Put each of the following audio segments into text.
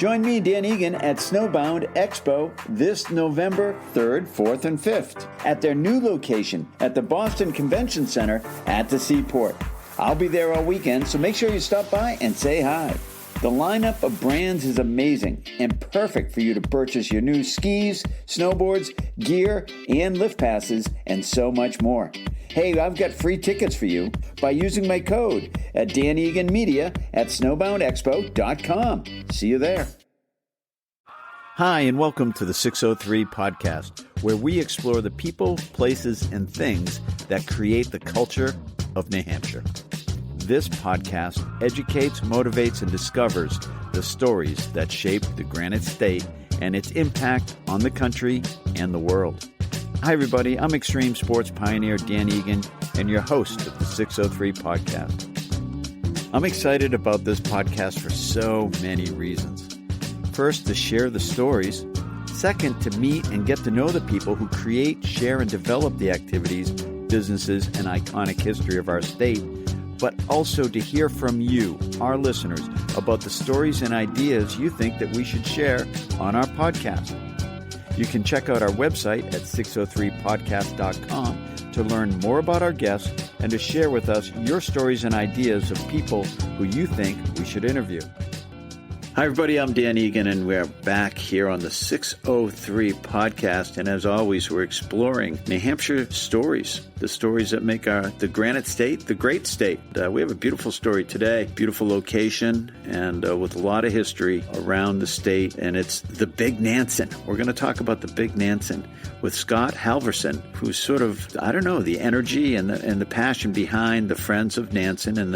Join me, Dan Egan, at Snowbound Expo this November 3rd, 4th, and 5th at their new location at the Boston Convention Center at the Seaport. I'll be there all weekend, so make sure you stop by and say hi. The lineup of brands is amazing and perfect for you to purchase your new skis, snowboards, gear, and lift passes, and so much more. Hey, I've got free tickets for you by using my code at DanEganMedia at snowboundexpo.com. See you there. Hi, and welcome to the 603 podcast, where we explore the people, places, and things that create the culture of New Hampshire. This podcast educates, motivates, and discovers the stories that shape the Granite State and its impact on the country and the world. Hi, everybody. I'm extreme sports pioneer Dan Egan and your host of the 603 podcast. I'm excited about this podcast for so many reasons. First, to share the stories. Second, to meet and get to know the people who create, share, and develop the activities, businesses, and iconic history of our state, but also to hear from you, our listeners, about the stories and ideas you think that we should share on our podcast. You can check out our website at 603podcast.com to learn more about our guests and to share with us your stories and ideas of people who you think we should interview. Hi, everybody. I'm Dan Egan, and we're back here on the 603 podcast. And as always, we're exploring New Hampshire stories, the stories that make the Granite State the great state. We have a beautiful story today, beautiful location, and with a lot of history around the state. And it's the Big Nansen. We're going to talk about the Big Nansen with Scott Halverson, who's sort of, I don't know, the energy and the passion behind the Friends of Nansen and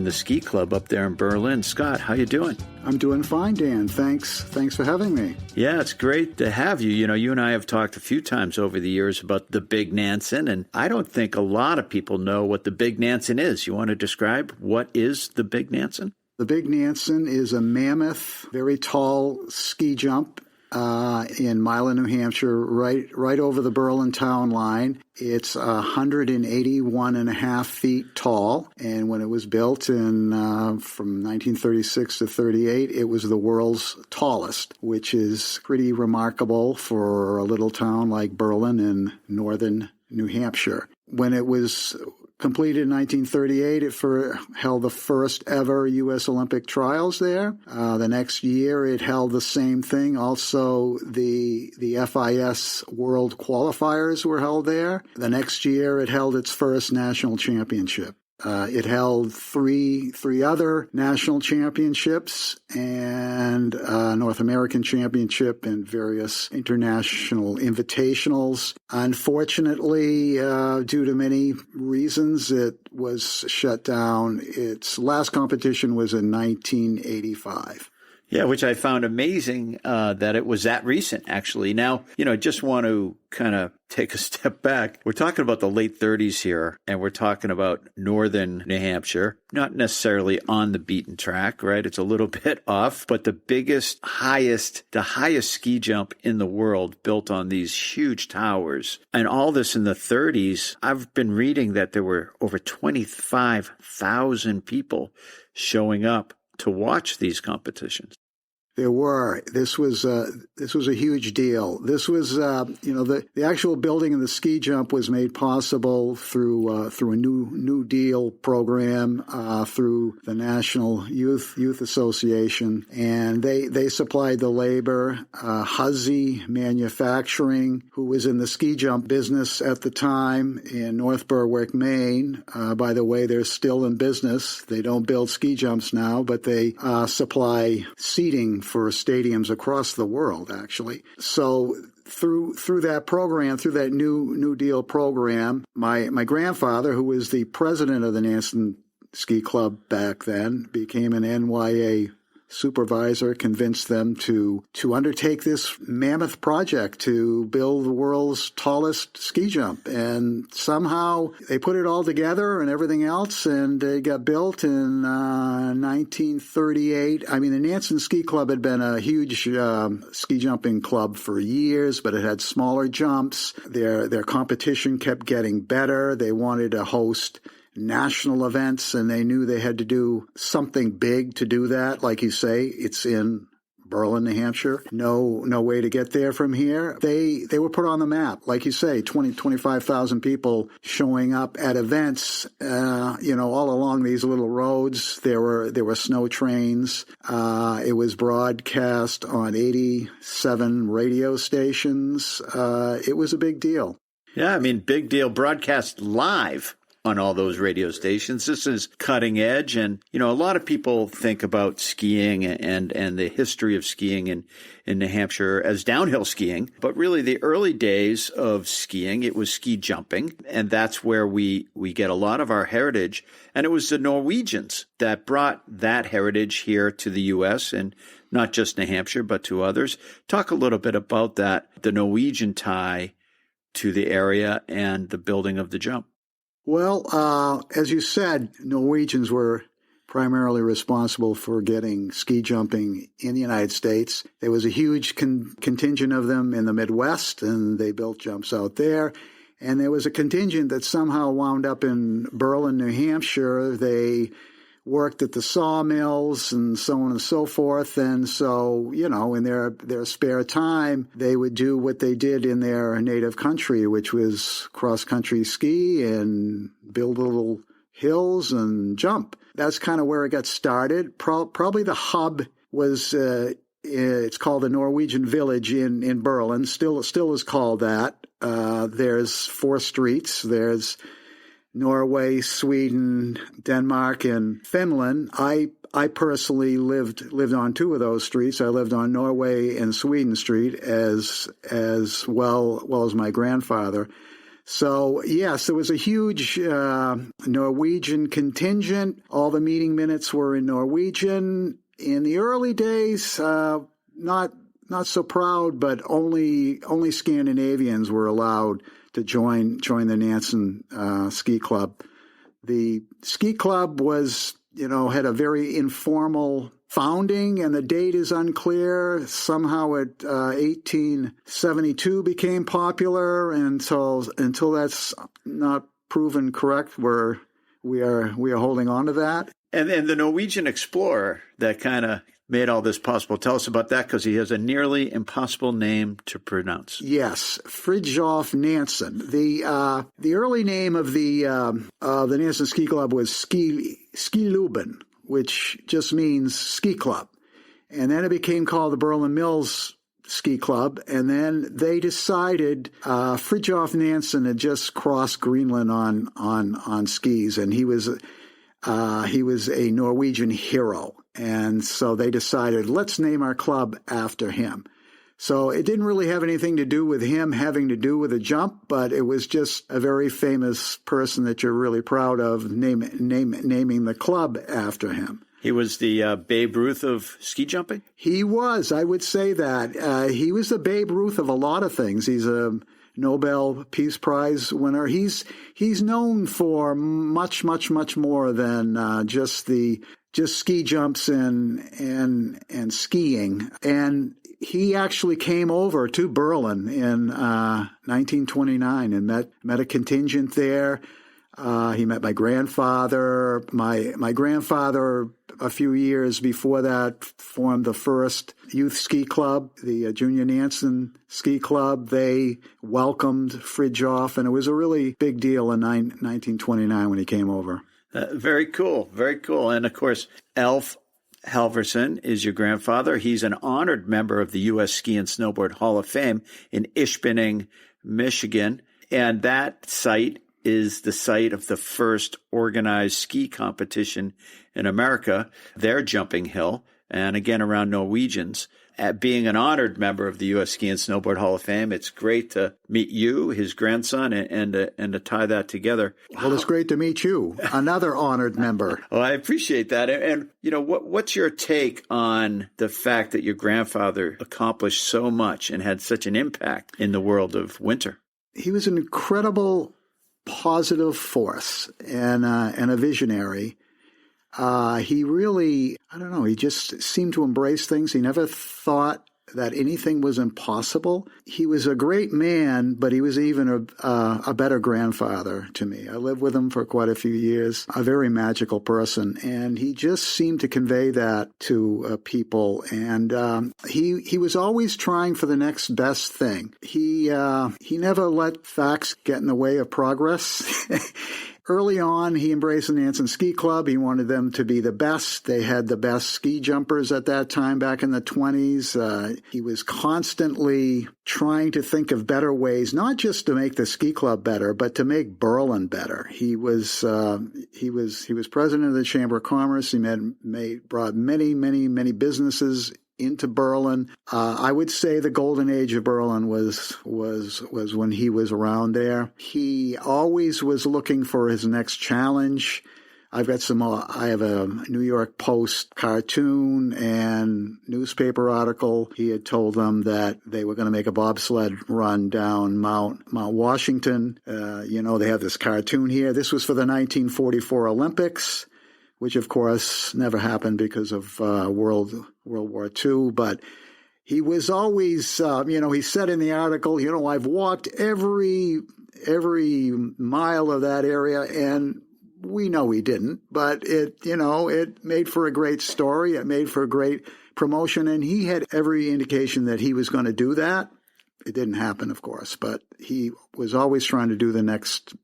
the ski club up there in Berlin. Scott, how you doing? I'm doing fine, Dan. Thanks for having me. Yeah, it's great to have you. You know, you and I have talked a few times over the years about the Big Nansen, and I don't think a lot of people know what the Big Nansen is. You want to describe what is the Big Nansen? The Big Nansen is a mammoth, very tall ski jump in Milan, New Hampshire, right over the Berlin town line. It's 181 and a half feet tall, and when it was built from 1936 to 38, it was the world's tallest, which is pretty remarkable for a little town like Berlin in northern New Hampshire. When it was completed in 1938, it held the first ever U.S. Olympic trials there. The next year, it held the same thing. Also, the FIS World Qualifiers were held there. The next year, it held its first national championship. It held three other national championships and a North American championship and various international invitationals. Unfortunately, due to many reasons, it was shut down. Its last competition was in 1985. Yeah, which I found amazing that it was that recent, actually. Now, just want to kind of take a step back. We're talking about the late 30s here, and we're talking about northern New Hampshire, not necessarily on the beaten track, right? It's a little bit off, but the highest ski jump in the world built on these huge towers. And all this in the 30s, I've been reading that there were over 25,000 people showing up to watch these competitions. There were. This was a huge deal. This was, the actual building of the ski jump was made possible through a New Deal program through the National Youth Association, and they supplied the labor. Huzzy Manufacturing, who was in the ski jump business at the time in North Berwick, Maine. By the way, they're still in business. They don't build ski jumps now, but they supply seating for stadiums across the world, actually. So through that program, through that New Deal program, my grandfather, who was the president of the Nansen Ski Club back then, became an NYA supervisor, convinced them to undertake this mammoth project to build the world's tallest ski jump. And somehow they put it all together and everything else, and it got built in 1938. I mean, the Nansen Ski Club had been a huge ski jumping club for years, but it had smaller jumps. Their competition kept getting better. They wanted to host national events, and they knew they had to do something big to do that. Like you say, it's in Berlin, New Hampshire. No way to get there from here. They were put on the map. Like you say, 25,000 people showing up at events, all along these little roads. There were snow trains. It was broadcast on 87 radio stations. It was a big deal. Yeah, I mean, big deal. Broadcast live on all those radio stations. This is cutting edge. And, a lot of people think about skiing and the history of skiing in New Hampshire as downhill skiing. But really, the early days of skiing, it was ski jumping. And that's where we get a lot of our heritage. And it was the Norwegians that brought that heritage here to the U.S. and not just New Hampshire, but to others. Talk a little bit about that, the Norwegian tie to the area and the building of the jump. Well, as you said, Norwegians were primarily responsible for getting ski jumping in the United States. There was a huge contingent of them in the Midwest, and they built jumps out there. And there was a contingent that somehow wound up in Berlin, New Hampshire. They worked at the sawmills and so on and so forth. And so, in their spare time, they would do what they did in their native country, which was cross-country ski and build little hills and jump. That's kind of where it got started. Probably the hub was, it's called the Norwegian Village in Berlin, still is called that. There's 4 streets. There's Norway, Sweden, Denmark, and Finland. I personally lived on 2 of those streets. I lived on Norway and Sweden Street as well as my grandfather. So, yes, there was a huge Norwegian contingent. All the meeting minutes were in Norwegian. In the early days, not so proud, but only Scandinavians were allowed to join the Nansen Ski Club. The ski club was, had a very informal founding, and the date is unclear. Somehow it 1872 became popular, and so until that's not proven correct, we are holding on to that. And the Norwegian explorer that kind of made all this possible. Tell us about that, because he has a nearly impossible name to pronounce. Yes, Fridtjof Nansen. The early name of the Nansen Ski Club was Skiluben, which just means ski club, and then it became called the Berlin Mills Ski Club. And then they decided Fridtjof Nansen had just crossed Greenland on skis, and he was a Norwegian hero. And so they decided, let's name our club after him. So it didn't really have anything to do with him having to do with a jump, but it was just a very famous person that you're really proud of naming the club after him. He was the Babe Ruth of ski jumping? He was. I would say that. He was the Babe Ruth of a lot of things. He's a Nobel Peace Prize winner. He's known for much more than just ski jumps and skiing. And he actually came over to Berlin in 1929 and met a contingent there. He met my grandfather. My grandfather, a few years before that, formed the first youth ski club, the Junior Nansen Ski Club. They welcomed Fridtjof, and it was a really big deal in 1929 when he came over. Very cool. Very cool. And, of course, Alf Halverson is your grandfather. He's an honored member of the U.S. Ski and Snowboard Hall of Fame in Ishpeming, Michigan. And that site is the site of the first organized ski competition in America, their jumping hill, and again around Norwegians. At being an honored member of the U.S. Ski and Snowboard Hall of Fame, it's great to meet you, his grandson, and to tie that together. Well, it's great to meet you, another honored member. Well, I appreciate that. And what's your take on the fact that your grandfather accomplished so much and had such an impact in the world of winter? He was an incredible positive force and a visionary. He really, he just seemed to embrace things. He never thought that anything was impossible. He was a great man, but he was even a better grandfather to me. I lived with him for quite a few years, a very magical person, and he just seemed to convey that to people. And he was always trying for the next best thing. He never let facts get in the way of progress. Early on, he embraced the Nansen Ski Club. He wanted them to be the best. They had the best ski jumpers at that time back in the 20s. He was constantly trying to think of better ways, not just to make the ski club better, but to make Berlin better. He was president of the Chamber of Commerce. He brought many businesses into Berlin. I would say the golden age of Berlin was when he was around there. He always was looking for his next challenge. I have a New York Post cartoon and newspaper article. He had told them that they were going to make a bobsled run down Mount Washington. They have this cartoon here. This was for the 1944 Olympics, which of course never happened because of World War II. But he was always, he said in the article, I've walked every mile of that area, and we know he didn't. But it made for a great story. It made for a great promotion, and he had every indication that he was going to do that. It didn't happen, of course, but he was always trying to do the next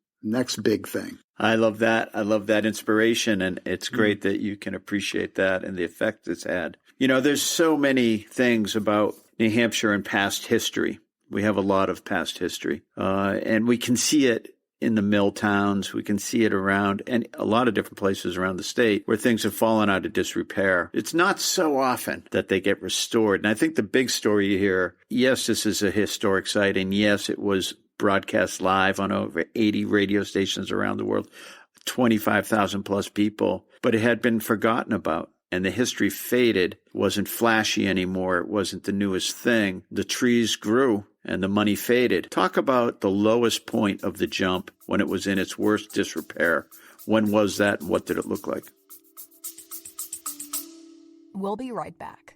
big thing. I love that. I love that inspiration, and it's great that you can appreciate that and the effect it's had. There's so many things about New Hampshire and past history. We have a lot of past history, and we can see it in the mill towns. We can see it around and a lot of different places around the state where things have fallen out of disrepair. It's not so often that they get restored. And I think the big story here, yes, this is a historic site, and yes, it was broadcast live on over 80 radio stations around the world, 25,000 plus people, but it had been forgotten about. And the history faded. It wasn't flashy anymore. It wasn't the newest thing. The trees grew and the money faded. Talk about the lowest point of the jump when it was in its worst disrepair. When was that, and what did it look like? We'll be right back.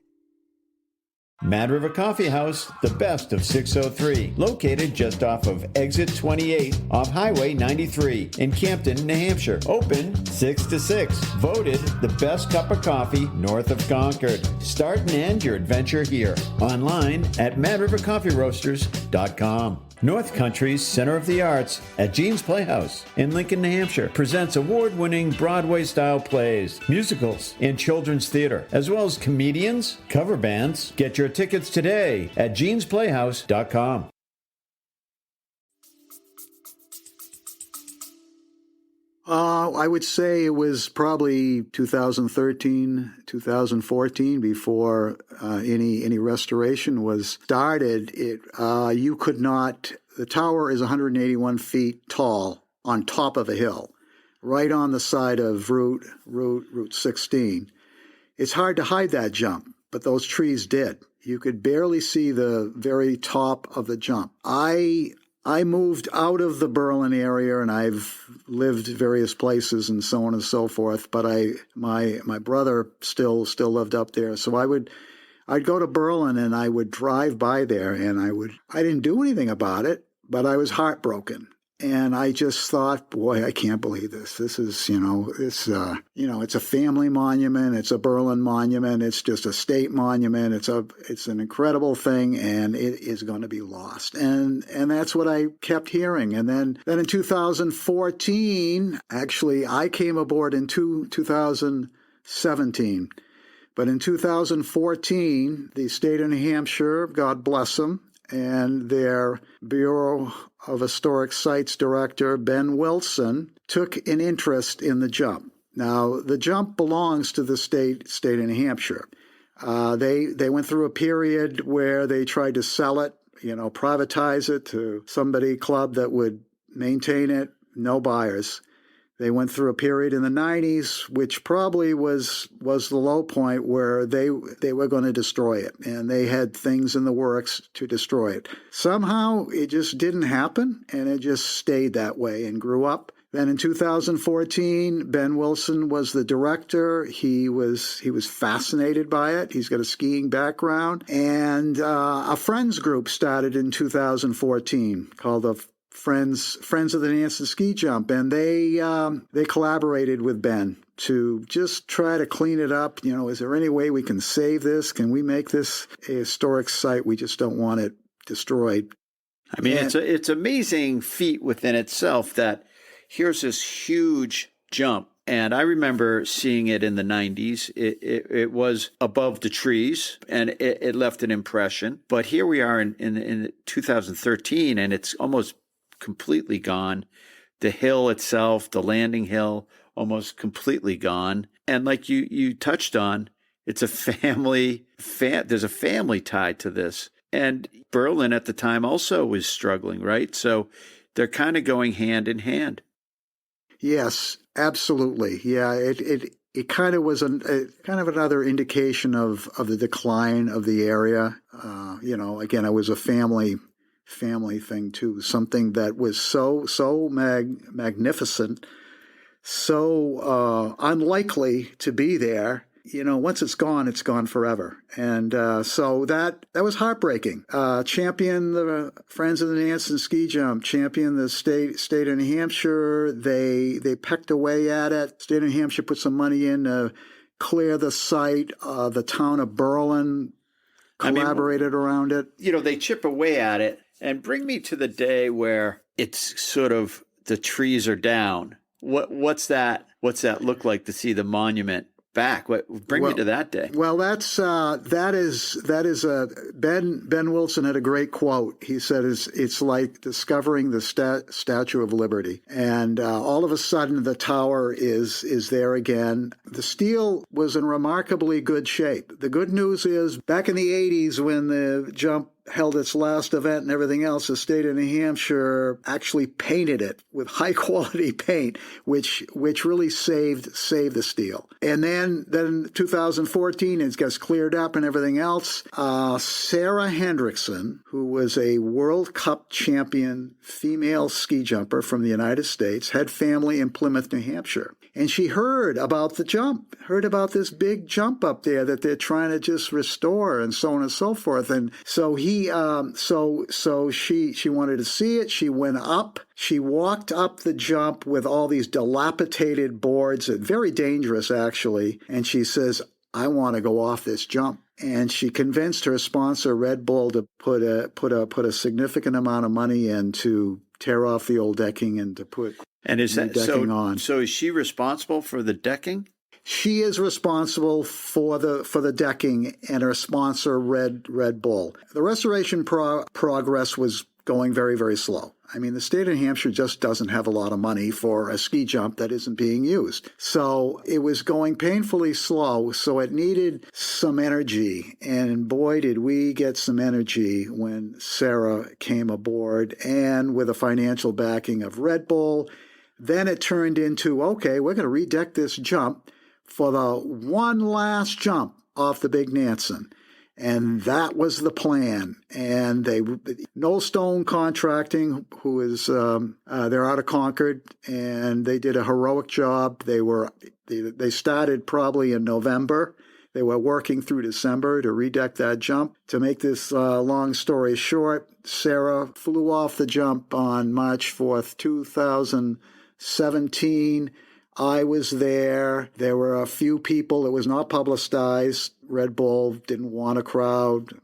Mad River Coffee House, the best of 603, located just off of exit 28 off Highway 93 in Campton, New Hampshire. Open 6 to 6. Voted the best cup of coffee north of Concord. Start and end your adventure here. Online at madrivercoffeeroasters.com. North Country's Center of the Arts at Jean's Playhouse in Lincoln, New Hampshire presents award-winning Broadway-style plays, musicals, and children's theater, as well as comedians, cover bands. Get your tickets today at jeansplayhouse.com. I would say it was probably 2013, 2014 before any restoration was started. You could not. The tower is 181 feet tall on top of a hill, right on the side of Route 16. It's hard to hide that jump, but those trees did. You could barely see the very top of the jump. I moved out of the Berlin area, and I've lived various places and so on and so forth. But my brother still lived up there, so I'd go to Berlin and I would drive by there, and I didn't do anything about it, but I was heartbroken. And I just thought, boy, I can't believe this. This is, it's a family monument. It's a Berlin monument. It's just a state monument. It's an incredible thing, and it is going to be lost. And that's what I kept hearing. And then in 2014, actually, I came aboard in 2017. But in 2014, the state of New Hampshire, God bless them, and their Bureau of Historic Sites Director, Ben Wilson, took an interest in the jump. Now, the jump belongs to the state of New Hampshire. They went through a period where they tried to sell it, privatize it to somebody club that would maintain it, no buyers. They went through a period in the 90s, which probably was the low point where they were going to destroy it, and they had things in the works to destroy it. Somehow, it just didn't happen, and it just stayed that way and grew up Then in 2014, Ben Wilson was the director. He was fascinated by it. He's got a skiing background. And a friends group started in 2014 called the Friends of the Nansen Ski Jump. And they collaborated with Ben to just try to clean it up. You know, is there any way we can save this? Can we make this a historic site? We just don't want it destroyed. I mean, it's amazing feat within itself that here's this huge jump. And I remember seeing it in the 90s. It was above the trees, and it left an impression. But here we are in 2013, and it's almost completely gone. The hill itself, the landing hill, almost completely gone. And like you touched on, it's a family, there's a family tied to this. And Berlin at the time also was struggling, right? So they're kind of going hand in hand. Yes, absolutely. Yeah, it kind of was kind of another indication of the decline of the area. You know, again, it was a family thing too, something that was so magnificent, so unlikely to be there. You know, once it's gone forever. And so that was heartbreaking. Champion the Friends of the Nansen Ski Jump, champion the state of New Hampshire. They pecked away at it. State of New Hampshire put some money in to clear the site. The town of Berlin collaborated around it. You know, they chip away at it. And bring me to the day where it's sort of the trees are down. What's that look like to see the monument back? Bring me to that day. Well, that is Ben Wilson had a great quote. He said, "It's like discovering the Statue of Liberty," and all of a sudden the tower is there again. The steel was in remarkably good shape. The good news is, back in the 80s when the jump held its last event and everything else, the state of New Hampshire actually painted it with high quality paint, which really saved the steel. And then 2014, it gets cleared up and everything else. Sarah Hendrickson, who was a World Cup champion female ski jumper from the United States, had family in Plymouth, New Hampshire. And she heard about the jump, heard about this big jump up there that they're trying to just restore and so on and so forth. And so she wanted to see it. She went up. She walked up the jump with all these dilapidated boards, very dangerous actually. And she says, "I want to go off this jump." And she convinced her sponsor, Red Bull, to put a significant amount of money in to tear off the old decking and to put decking on. So is she responsible for the decking? She is responsible for the decking, and her sponsor, Red Bull. The restoration progress was going very, very slow. I mean, the state of New Hampshire just doesn't have a lot of money for a ski jump that isn't being used. So it was going painfully slow, so it needed some energy. And boy, did we get some energy when Sarah came aboard, and with a financial backing of Red Bull. Then it turned into, okay, we're going to redeck this jump for the one last jump off the Big Nansen. And that was the plan. And No Stone Contracting, who is, they're out of Concord, and they did a heroic job. They started probably in November. They were working through December to redeck that jump. To make this long story short, Sarah flew off the jump on March 4th, 2017. I was there. There were a few people. It was not publicized. Red Bull didn't want a crowd,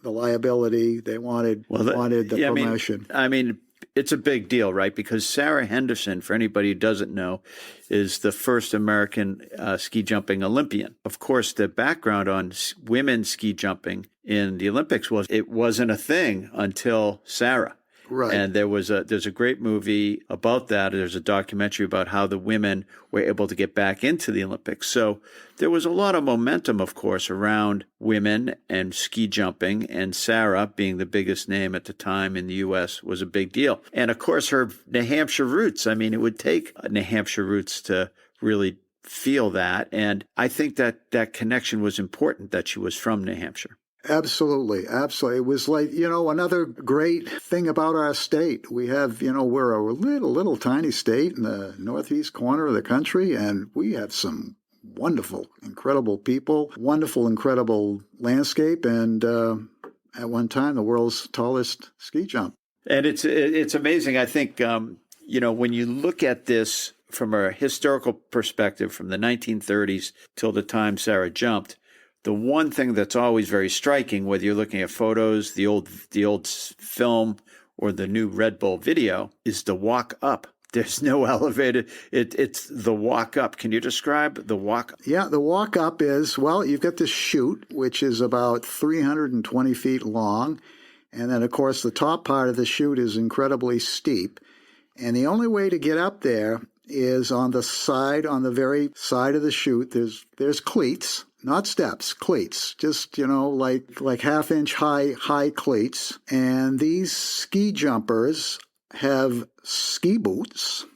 the liability. They wanted the promotion. I mean, it's a big deal, right? Because Sarah Henderson, for anybody who doesn't know, is the first American ski jumping Olympian. Of course, the background on women's ski jumping in the Olympics was it wasn't a thing until Sarah. Right. And there's a great movie about that. There's a documentary about how the women were able to get back into the Olympics. So there was a lot of momentum, of course, around women and ski jumping, and Sarah, being the biggest name at the time in the U.S., was a big deal. And, of course, her New Hampshire roots. I mean, it would take New Hampshire roots to really feel that. And I think that connection was important, that she was from New Hampshire. Absolutely, absolutely. It was like, another great thing about our state. We have, we're a little tiny state in the northeast corner of the country, and we have some wonderful, incredible people, wonderful, incredible landscape, and at one time, the world's tallest ski jump. And it's amazing. I think, when you look at this from a historical perspective, from the 1930s till the time Sarah jumped, the one thing that's always very striking, whether you're looking at photos, the old film, or the new Red Bull video, is the walk up. There's no elevator. It's the walk up. Can you describe the walk? Yeah, the walk up is, well, you've got this chute, which is about 320 feet long. And then, of course, the top part of the chute is incredibly steep. And the only way to get up there is on the very side of the chute, there's cleats. Not steps, cleats, just, like half-inch high cleats. And these ski jumpers have ski boots,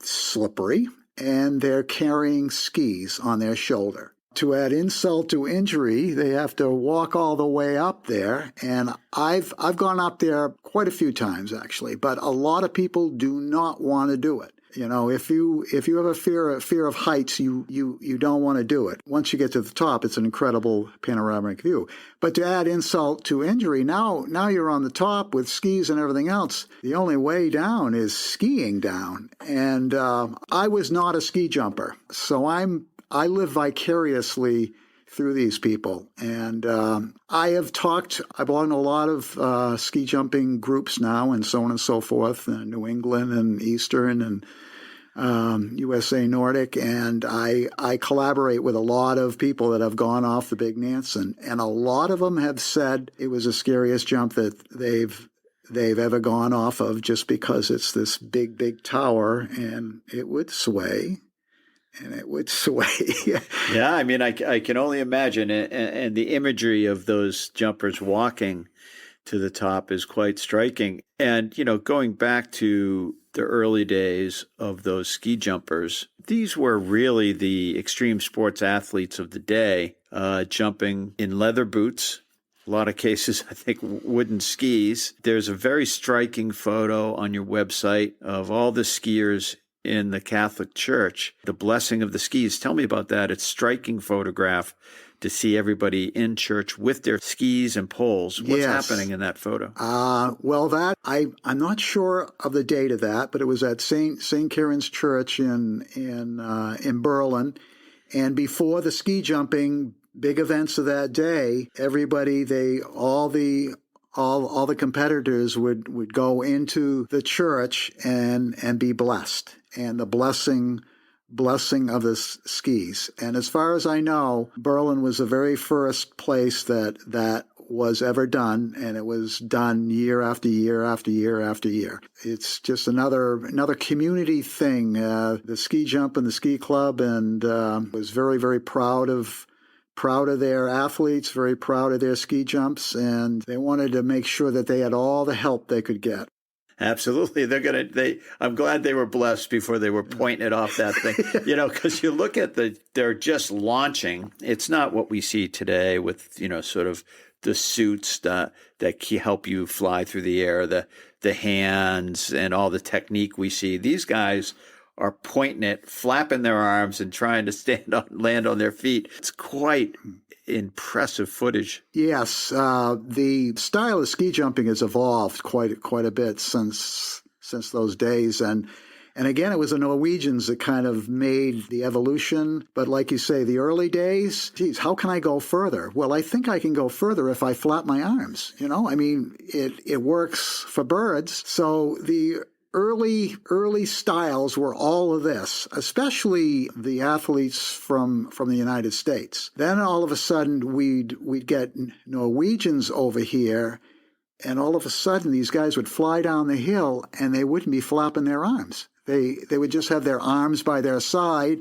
slippery, and they're carrying skis on their shoulder. To add insult to injury, they have to walk all the way up there. And I've gone up there quite a few times, actually, but a lot of people do not want to do it. If you have a fear of heights, you don't want to do it. Once you get to the top, it's an incredible panoramic view. But to add insult to injury, now you're on the top with skis and everything else. The only way down is skiing down. And I was not a ski jumper, so I live vicariously through these people. And I belong to a lot of ski jumping groups now and so on and so forth, New England and Eastern and USA Nordic. And I collaborate with a lot of people that have gone off the Big Nansen. And a lot of them have said it was the scariest jump that they've ever gone off of, just because it's this big tower and it would sway. And it would sway. Yeah, I mean, I can only imagine. And the imagery of those jumpers walking to the top is quite striking. And, going back to the early days of those ski jumpers, these were really the extreme sports athletes of the day, jumping in leather boots. A lot of cases, I think, wooden skis. There's a very striking photo on your website of all the skiers in the Catholic Church, the blessing of the skis. Tell me about that. It's a striking photograph to see everybody in church with their skis and poles. What's happening in that photo? Well, I'm not sure of the date of that, but it was at St. Kieran's Church in Berlin. And before the ski jumping big events of that day, all the competitors would go into the church and be blessed, and the blessing of the skis. And as far as I know, Berlin was the very first place that was ever done, and it was done year after year after year after year. It's just another community thing. The ski jump and the ski club, and was very, very proud of their athletes, very proud of their ski jumps, and they wanted to make sure that they had all the help they could get. Absolutely. I'm glad they were blessed before they were pointing it off that thing, because you look at they're just launching. It's not what we see today with, sort of the suits that help you fly through the air, the hands and all the technique we see. These guys are pointing it, flapping their arms and trying to land on their feet. It's quite impressive footage. Yes, the style of ski jumping has evolved quite a bit since those days, and again, it was the Norwegians that kind of made the evolution. But like you say, the early days, geez, how can I go further? Well, I think I can go further if I flap my arms. I mean, it works for birds. So the early styles were all of this, especially the athletes from the United States. Then all of a sudden we'd get Norwegians over here, and all of a sudden these guys would fly down the hill and they wouldn't be flapping their arms. They would just have their arms by their side,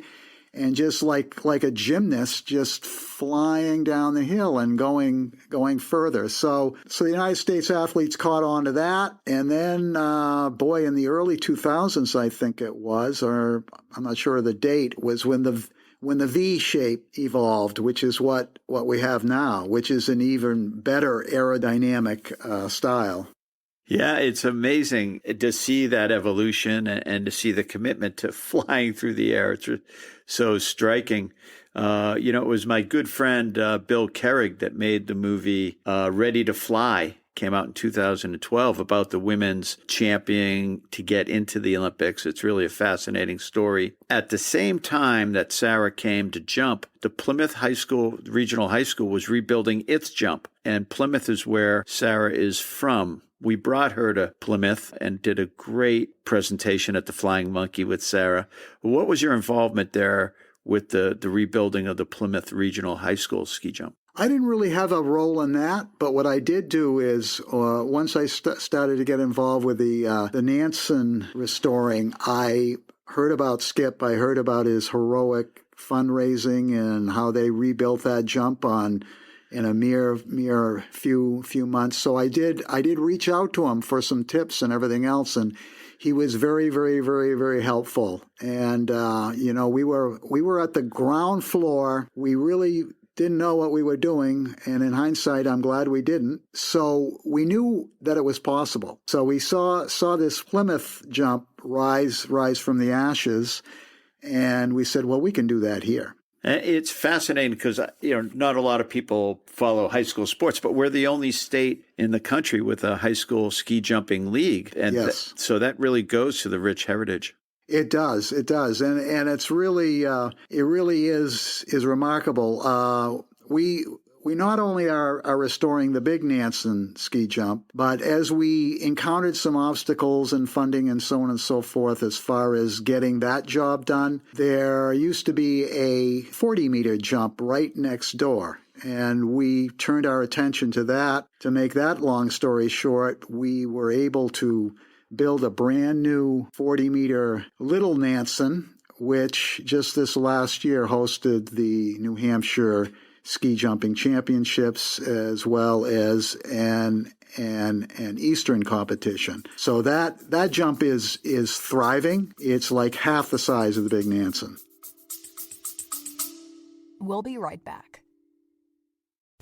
and just like a gymnast, just flying down the hill and going further. So the United States athletes caught on to that, and then in the early 2000s, I think it was, or I'm not sure of the date, was when when the V shape evolved, which is what we have now, which is an even better aerodynamic style. Yeah, it's amazing to see that evolution and to see the commitment to flying through the air. It's so striking. It was my good friend Bill Kerrig that made the movie Ready to Fly. Came out in 2012 about the women's championing to get into the Olympics. It's really a fascinating story. At the same time that Sarah came to jump, the Plymouth Regional High School was rebuilding its jump. And Plymouth is where Sarah is from. We brought her to Plymouth and did a great presentation at the Flying Monkey with Sarah. What was your involvement there with the rebuilding of the Plymouth Regional High School ski jump? I didn't really have a role in that, but what I did do is once I started to get involved with the Nansen restoring, I heard about Skip. I heard about his heroic fundraising and how they rebuilt that jump in a mere few months. So I did reach out to him for some tips and everything else, and he was very, very, very, very helpful. And we were at the ground floor. We really didn't know what we were doing, and in hindsight, I'm glad we didn't. So we knew that it was possible. So we saw this Plymouth jump rise from the ashes, and we said, well, we can do that here. It's fascinating because, not a lot of people follow high school sports, but we're the only state in the country with a high school ski jumping league. And yes. So that really goes to the rich heritage. It does. And it's really, it really is remarkable. We not only are restoring the Big Nansen Ski Jump, but as we encountered some obstacles and funding and so on and so forth as far as getting that job done, there used to be a 40-meter jump right next door. And we turned our attention to that. To make that long story short, we were able to build a brand new 40-meter Little Nansen, which just this last year hosted the New Hampshire Ski Jumping Championships, as well as an Eastern competition. So that jump is thriving. It's like half the size of the Big Nansen. We'll be right back.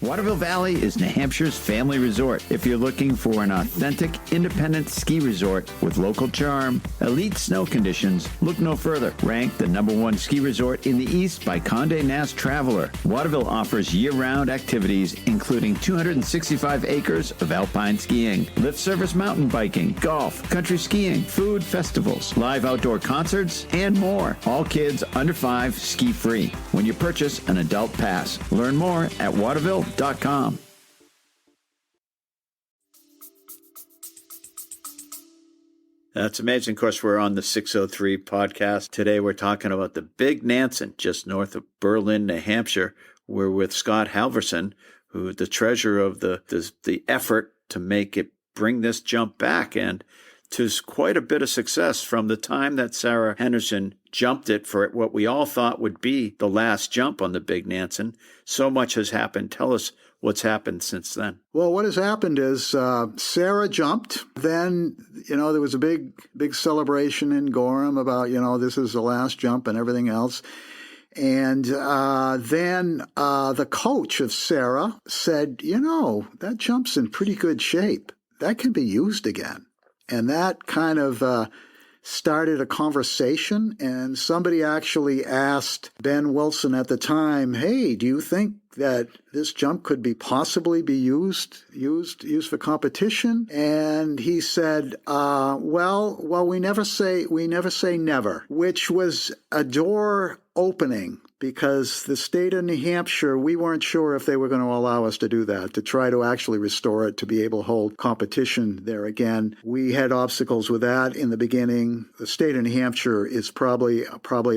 Waterville Valley is New Hampshire's family resort. If you're looking for an authentic, independent ski resort with local charm, elite snow conditions, look no further. Ranked the #1 ski resort in the East by Condé Nast Traveler, Waterville offers year-round activities including 265 acres of alpine skiing, lift service mountain biking, golf, country skiing, food festivals, live outdoor concerts, and more. All kids under 5 ski free when you purchase an adult pass. Learn more at Waterville.com. That's amazing. Of course, we're on the 603 podcast. Today, we're talking about the Big Nansen, just north of Berlin, New Hampshire. We're with Scott Halverson, who the treasurer of the effort to bring this jump back. And to quite a bit of success from the time that Sarah Henderson jumped it for what we all thought would be the last jump on the Big Nansen. So much has happened. Tell us what's happened since then. Well, what has happened is Sarah jumped. Then, there was a big celebration in Gorham about, this is the last jump and everything else. And then the coach of Sarah said, that jump's in pretty good shape. That can be used again. And that kind of started a conversation, and somebody actually asked Ben Wilson at the time, hey, do you think that this jump could possibly be used for competition? And he said, well, we never say never, which was a door opening, because the state of New Hampshire, we weren't sure if they were going to allow us to do that, to try to actually restore it, to be able to hold competition there again. We had obstacles with that in the beginning. The state of New Hampshire is probably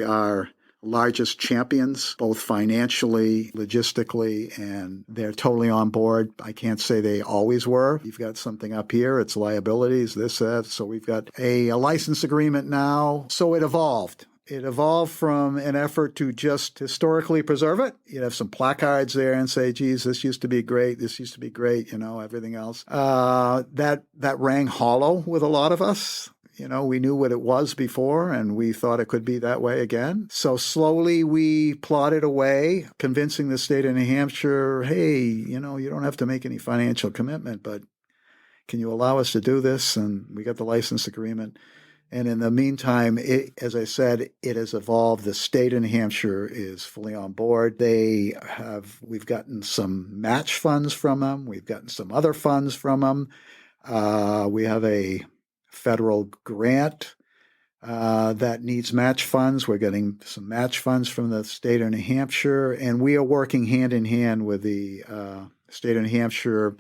our largest champions, both financially, logistically, and they're totally on board. I can't say they always were. You've got something up here, it's liabilities, this, that. So we've got a license agreement now. So it evolved. It evolved from an effort to just historically preserve it. You'd have some placards there and say, geez, this used to be great. This used to be great, everything else. That rang hollow with a lot of us. we knew what it was before, and we thought it could be that way again. So slowly we plodded away, convincing the state of New Hampshire, hey, you don't have to make any financial commitment, but can you allow us to do this? And we got the license agreement. And in the meantime, as I said, it has evolved. The state of New Hampshire is fully on board. We've gotten some match funds from them. We've gotten some other funds from them. We have a federal grant that needs match funds. We're getting some match funds from the state of New Hampshire, and we are working hand in hand with the state of New Hampshire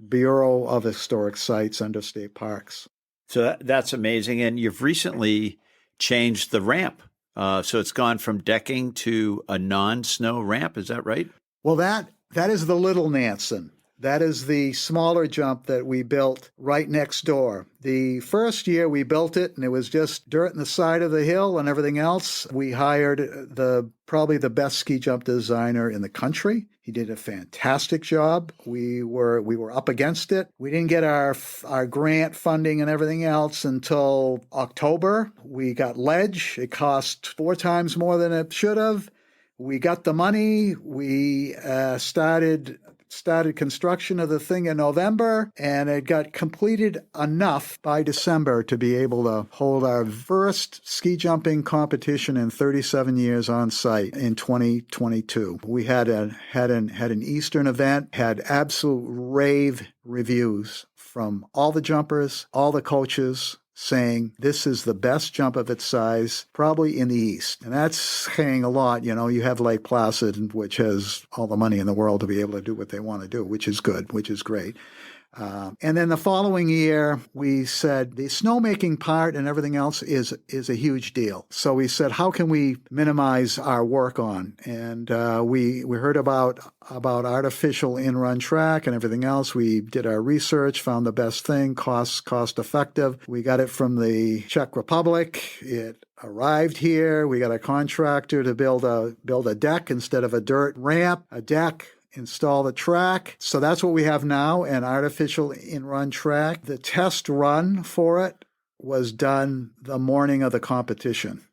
Bureau of Historic Sites under state parks. So that's amazing. And you've recently changed the ramp. So it's gone from decking to a non-snow ramp. Is that right? Well, that is the Little Nansen. That is the smaller jump that we built right next door. The first year we built it, and it was just dirt in the side of the hill and everything else. We hired probably the best ski jump designer in the country. He did a fantastic job. We were up against it. We didn't get our grant funding and everything else until October. We got ledge. It cost 4 times more than it should have. We got the money. We started construction of the thing in November, and it got completed enough by December to be able to hold our first ski jumping competition in 37 years on site in 2022. We had an Eastern event, had absolute rave reviews from all the jumpers, all the coaches, saying this is the best jump of its size probably in the East. And that's saying a lot. You have Lake Placid, which has all the money in the world to be able to do what they want to do, which is good, which is great. And then the following year, we said the snowmaking part and everything else is a huge deal. So we said, how can we minimize our work on? And we heard about artificial in-run track and everything else. We did our research, found the best thing, cost effective. We got it from the Czech Republic. It arrived here. We got a contractor to build a deck instead of a dirt ramp, a deck. Install the track. So that's what we have now, an artificial in-run track. The test run for it was done the morning of the competition.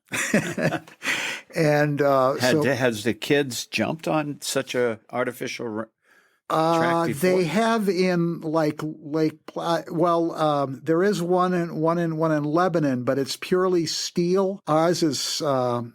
And has the kids jumped on such a artificial track before? They have in like Lake. There is one in Lebanon, but it's purely steel. Ours is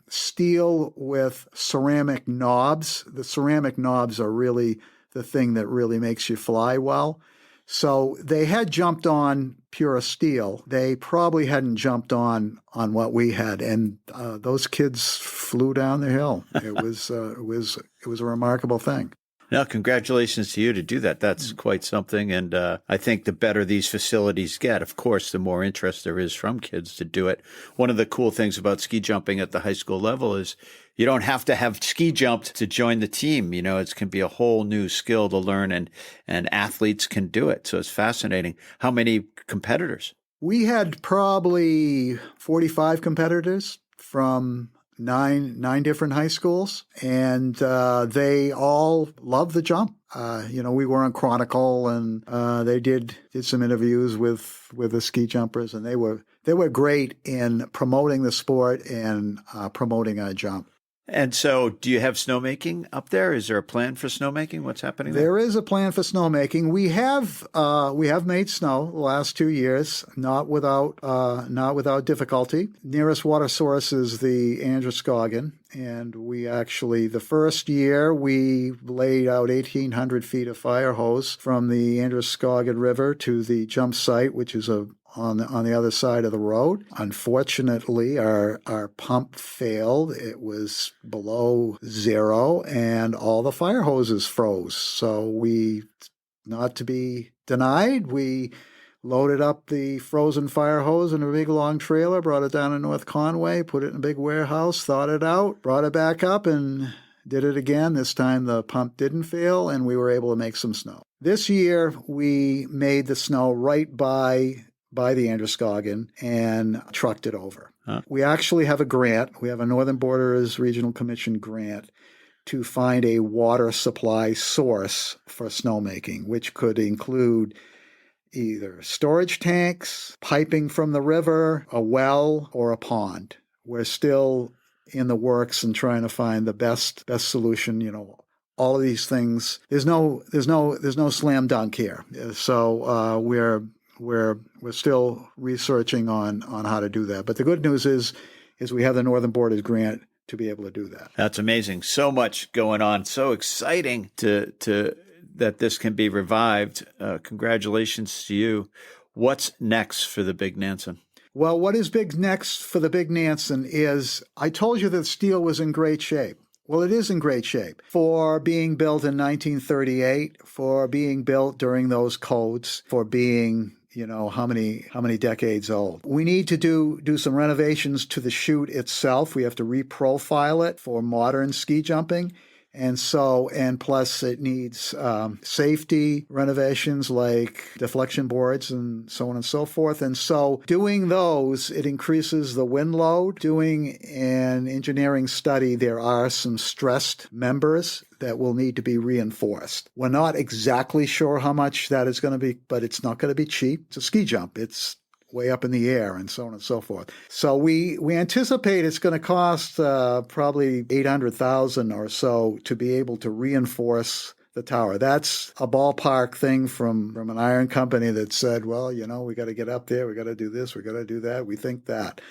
steel with ceramic knobs. The ceramic knobs are really the thing that really makes you fly well. So they had jumped on pure steel. They probably hadn't jumped on what we had, and those kids flew down the hill. It was a remarkable thing. Now, congratulations to you to do that. That's quite something. And I think the better these facilities get, of course, the more interest there is from kids to do it. One of the cool things about ski jumping at the high school level is you don't have to have ski jumped to join the team. It can be a whole new skill to learn, and athletes can do it. So it's fascinating. How many competitors? We had probably 45 competitors from nine different high schools, and they all loved the jump. We were on Chronicle, and they did some interviews with the ski jumpers, and they were great in promoting the sport and promoting our jump. And so do you have snowmaking up there? Is there a plan for snowmaking? What's happening there? There is a plan for snowmaking. We have made snow the last 2 years, not without difficulty. Nearest water source is the Androscoggin, and we actually, the first year, we laid out 1,800 feet of fire hose from the Androscoggin River to the jump site, which is on the other side of the road. Unfortunately, our pump failed. It was below zero, and all the fire hoses froze. So not to be denied, we loaded up the frozen fire hose in a big long trailer, brought it down to North Conway, put it in a big warehouse, thawed it out, brought it back up, and did it again. This time the pump didn't fail, and we were able to make some snow. This year, we made the snow right by the Androscoggin and trucked it over. Huh. We actually have a grant. We have a Northern Borders Regional Commission grant to find a water supply source for snowmaking, which could include either storage tanks, piping from the river, a well, or a pond. We're still in the works and trying to find the best solution. All of these things. There's no slam dunk here. So we're still researching on how to do that. But the good news is we have the Northern Borders grant to be able to do that. That's amazing. So much going on. So exciting to that this can be revived. Congratulations to you. What's next for the Big Nansen? Well, what is big next for the Big Nansen is, I told you that steel was in great shape. Well, it is in great shape for being built in 1938, for being built during those codes, for being, how many decades old. We need to do some renovations to the chute itself. We have to reprofile it for modern ski jumping. And plus it needs safety renovations like deflection boards and so on and so forth. And so doing those, it increases the wind load. Doing an engineering study, there are some stressed members that will need to be reinforced. We're not exactly sure how much that is going to be, but it's not going to be cheap. It's a ski jump. It's way up in the air and so on and so forth. So we anticipate it's going to cost probably $800,000 or so to be able to reinforce the tower. That's a ballpark thing from an iron company that said, well, we got to get up there, we got to do this, we got to do that. We think that.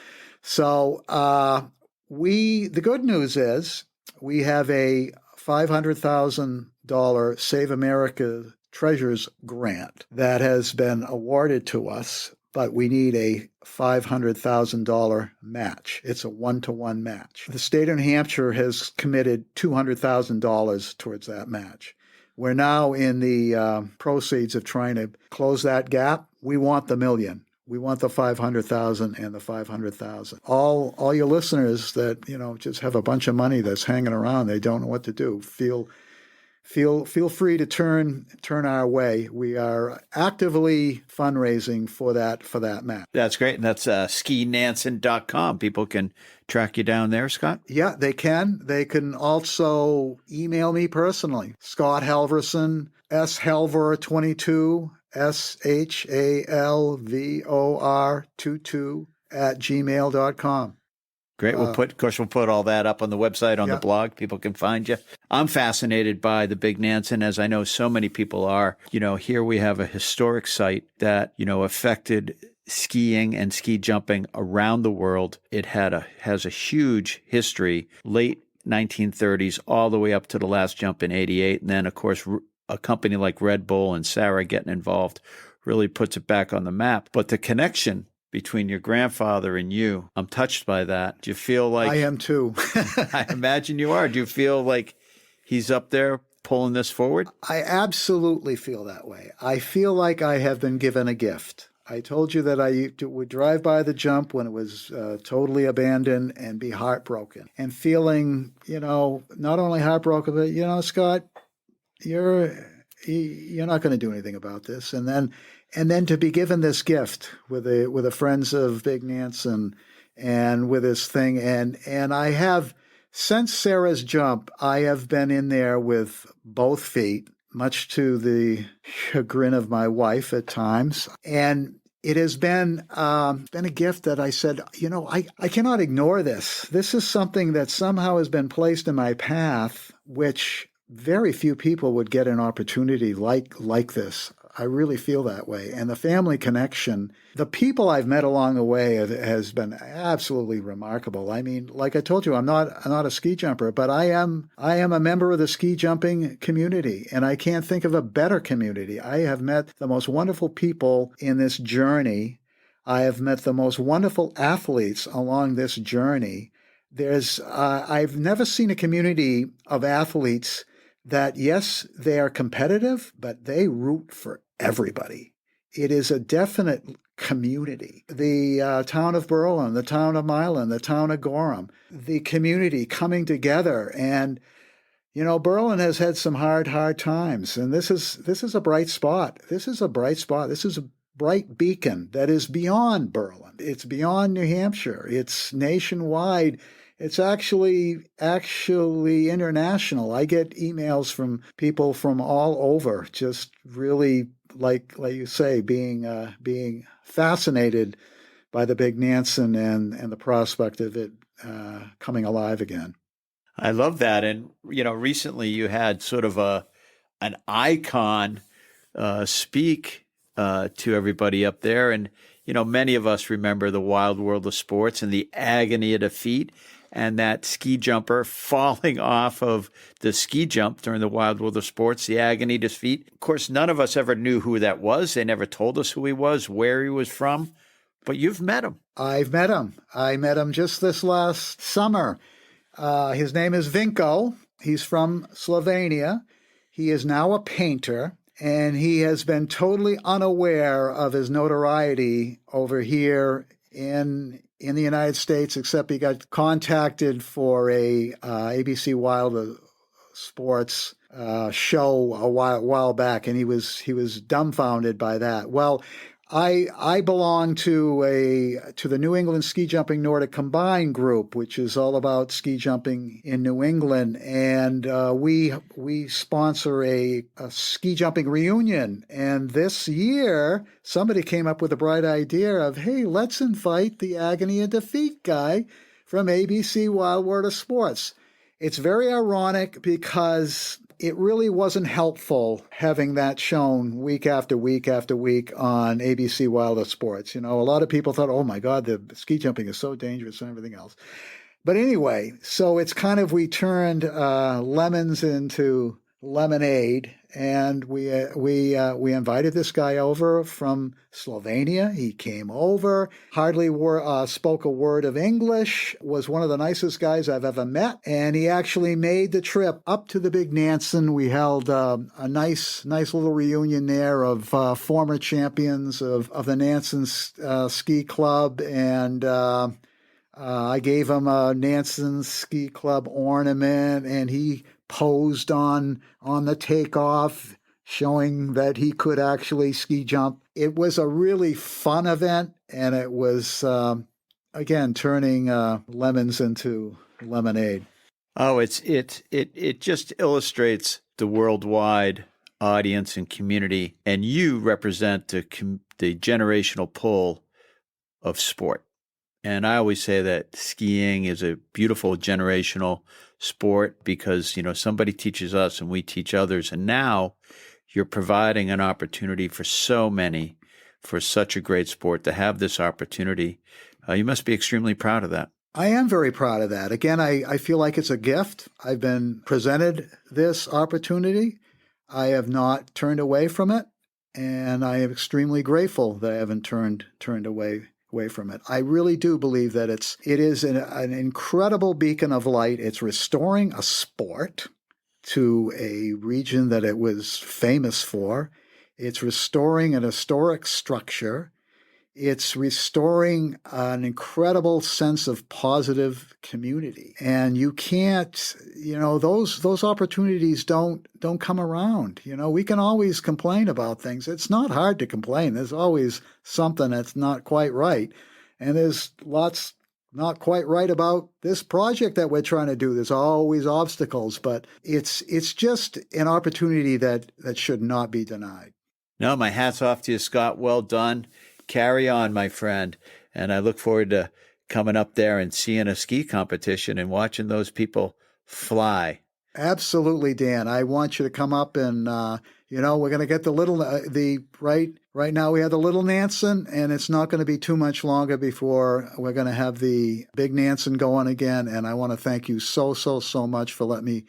So the good news is we have a $500,000 Save America Treasures grant that has been awarded to us, but we need a $500,000 match. It's a 1-to-1 match. The state of New Hampshire has committed $200,000 towards that match. We're now in the proceeds of trying to close that gap. We want the million. We want the 500,000 and the 500,000. All your listeners that just have a bunch of money that's hanging around, they don't know what to do. Feel free to turn our way. We are actively fundraising for that match. That's great. And that's skinansen.com. People can track you down there, Scott? Yeah, they can. They can also email me personally. Scott Halvorson, shalvor22, SHALVOR22 @gmail.com. Great. We'll put all that up on the website, on the blog. People can find you. I'm fascinated by the Big Nansen, as I know so many people are. Here we have a historic site that, affected skiing and ski jumping around the world. It has a huge history, late 1930s, all the way up to the last jump in 88. And then, of course, a company like Red Bull and Sarah getting involved really puts it back on the map. But the connection between your grandfather and you, I'm touched by that. Do you feel like... I am too. I imagine you are. Do you feel like he's up there pulling this forward? I absolutely feel that way. I feel like I have been given a gift. I told you that I would drive by the jump when it was totally abandoned and be heartbroken. And feeling, not only heartbroken, but, Scott, you're not going to do anything about this. And then to be given this gift with the Friends of Big Nansen and with this thing. And I have, since Sarah's jump, I have been in there with both feet, much to the chagrin of my wife at times. And it has been a gift that I said, I cannot ignore this. This is something that somehow has been placed in my path, which very few people would get an opportunity like this. I really feel that way. And the family connection, the people I've met along the way has been absolutely remarkable. I mean, like I told you, I'm not a ski jumper, but I am a member of the ski jumping community, and I can't think of a better community. I have met the most wonderful people in this journey. I have met the most wonderful athletes along this journey. I've never seen a community of athletes that, yes, they are competitive, but they root for everybody. It is a definite community. The town of Berlin, the town of Milan, the town of Gorham, the community coming together. And, Berlin has had some hard times. And this is a bright spot. This is a bright spot. This is a bright beacon that is beyond Berlin. It's beyond New Hampshire. It's nationwide. It's actually international. I get emails from people from all over, just really like you say, being fascinated by the Big Nansen and the prospect of it coming alive again. I love that. And, recently you had sort of an icon speak to everybody up there. And, many of us remember the wild world of sports and the agony of defeat and that ski jumper falling off of the ski jump during the wild world of sports, the agony defeat. Of course, none of us ever knew who that was. They never told us who he was, where he was from. But you've met him. I've met him. I met him just this last summer. His name is Vinko. He's from Slovenia. He is now a painter, and he has been totally unaware of his notoriety over here in the United States, except he got contacted for a ABC Wild Sports show a while back, and he was dumbfounded by that. Well, I belong to the New England Ski Jumping Nordic Combined group, which is all about ski jumping in New England, and we sponsor a ski jumping reunion. And this year, somebody came up with a bright idea of, hey, let's invite the Agony and Defeat guy from ABC Wild World of Sports. It's very ironic because it really wasn't helpful having that shown week after week after week on ABC Wild of Sports. A lot of people thought, oh my God, the ski jumping is so dangerous and everything else. But anyway, so it's kind of, we turned lemons into lemonade, and we invited this guy over from Slovenia. He came over, hardly spoke a word of English, was one of the nicest guys I've ever met, and he actually made the trip up to the Big Nansen. We held a nice little reunion there of former champions of the Nansen Ski Club, and I gave him a Nansen Ski Club ornament, and he posed on the takeoff, showing that he could actually ski jump. It was a really fun event, and it was, again, turning lemons into lemonade. Oh, it just illustrates the worldwide audience and community, and you represent the generational pull of sport. And I always say that skiing is a beautiful generational sport because, somebody teaches us and we teach others. And now you're providing an opportunity for so many, for such a great sport to have this opportunity. You must be extremely proud of that. I am very proud of that. Again, I feel like it's a gift. I've been presented this opportunity. I have not turned away from it. And I am extremely grateful that I haven't turned away from it. I really do believe that it is an incredible beacon of light. It's restoring a sport to a region that it was famous for. It's restoring an historic structure. It's restoring an incredible sense of positive community. And you can't, those opportunities don't come around. We can always complain about things. It's not hard to complain. There's always something that's not quite right. And there's lots not quite right about this project that we're trying to do. There's always obstacles, but it's just an opportunity that should not be denied. No, my hat's off to you, Scott. Well done. Carry on, my friend. And I look forward to coming up there and seeing a ski competition and watching those people fly. Absolutely, Dan. I want you to come up and, we're going to get the little, right now we have the little Nansen, and it's not going to be too much longer before we're going to have the Big Nansen going again. And I want to thank you so much for letting me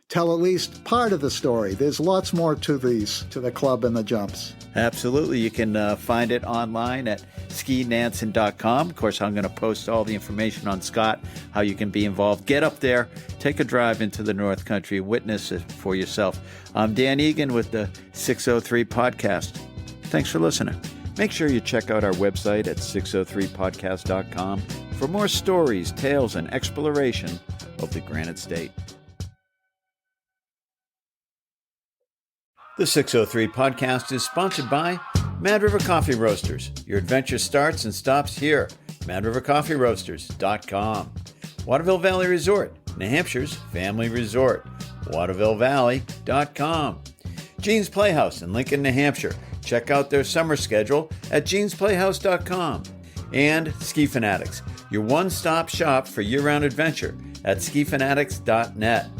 tell at least part of the story. There's lots more to the club and the jumps. Absolutely. You can find it online at skinansen.com. Of course, I'm going to post all the information on Scott, how you can be involved. Get up there, take a drive into the North Country, witness it for yourself. I'm Dan Egan with the 603 podcast. Thanks for listening. Make sure you check out our website at 603podcast.com for more stories, tales, and exploration of the Granite State. The 603 podcast is sponsored by Mad River Coffee Roasters. Your adventure starts and stops here. MadRiverCoffeeRoasters.com. Waterville Valley Resort, New Hampshire's family resort. watervillevalley.com. Jean's Playhouse in Lincoln, New Hampshire. Check out their summer schedule at jeansplayhouse.com. And Ski Fanatics, your one-stop shop for year-round adventure at skifanatics.net.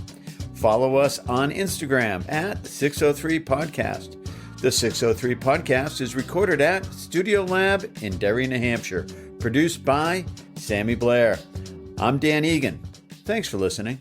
Follow us on Instagram at 603podcast. The 603 podcast is recorded at Studio Lab in Derry, New Hampshire. Produced by Sammy Blair. I'm Dan Egan. Thanks for listening.